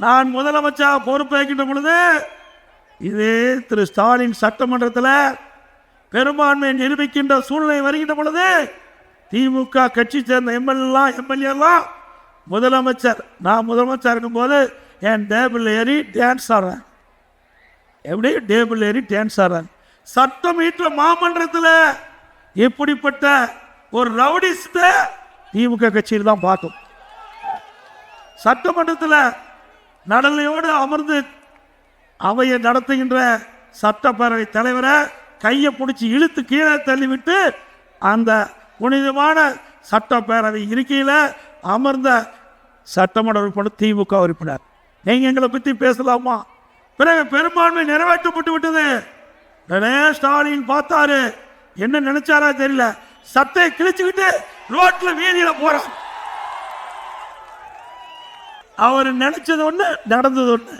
நான் முதலமைச்சர் பொறுப்பேற்கின்ற பொழுது இதே திரு ஸ்டாலின் சட்டமன்றத்தில் பெரும்பான்மையை நிரூபிக்கின்ற சூழ்நிலை வருகின்ற பொழுது திமுக கட்சி சேர்ந்த எம்எல்ஏலாம் முதலமைச்சர், நான் முதலமைச்சர் இருக்கும்போது என் டேபிள் ஏறி டான்ஸ் ஆடுறேன். எப்படி டேபிள் ஏறி டான்ஸ் ஆடுறேன்? சட்டம் ஈற்ற மாமன்றத்தில் இப்படிப்பட்ட ஒரு ரவுடிஸ்ட திமுக கட்சியில் தான் பார்க்கும். சட்டமன்றத்தில் நடலையோடு அமர்ந்து அவையை நடத்துகின்ற சட்டப்பேரவை தலைவரை கையை பிடிச்சி இழுத்து கீழே தள்ளிவிட்டு அந்த புனிதமான சட்டப்பேரவை இருக்கையில் அமர்ந்த சட்டமன்ற உறுப்பினர் திமுக உறுப்பினர். நீங்கள் எங்களை பற்றி பேசலாமா? பிறகு பெரும்பான்மை நிறைவேற்றப்பட்டு விட்டது. ஸ்டாலின் பார்த்தாரு, என்ன நினைச்சாரா தெரியல, சட்டையை கிழிச்சுக்கிட்டு ரோட்ல வீதியில போறார். அவர் நினைச்சது ஒண்ணு, நடந்தது ஒண்ணு.